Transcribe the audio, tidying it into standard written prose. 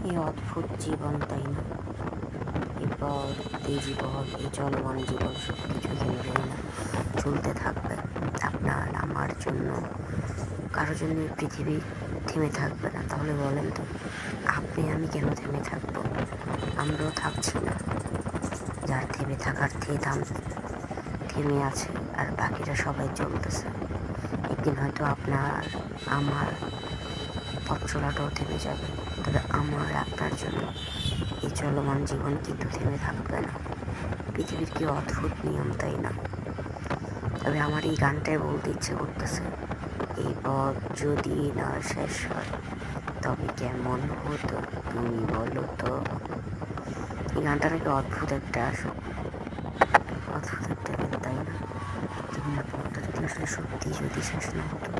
এই অদ্ভুত জীবন, তাই না? এরপর এই জীবন, এই চলমান জীবন সব কিছু থেমে যায় না, চলতে থাকবে। আপনার আমার জন্য, কারোর জন্য এই পৃথিবী থেমে থাকবে না। তাহলে বলেন তো, আপনি আমি কেন থেমে থাকবো? আমরাও থাকছি না। যার থেমে থাকার থেমে আছে, আর বাকিরা সবাই চলতেছে। একদিন হয়তো আপনার আমার পথ চলাটাও থেমে যাবে, তবে আমার আপনার জন্য এই চলমান জীবন কিন্তু থেমে থাকবে না। পৃথিবীর কি অদ্ভুত নিয়ম, তাই না? তবে আমার এই গানটাই বলতে ইচ্ছে করতেছে, এই পথ যদি না শেষ হয় তবে কেমন হতো তুমি বলো তো। এই গানটা নাকি অদ্ভুত একটা গান, তাই না? জীবনের পথটা যদি আসলে সত্যি যদি শেষ না হতো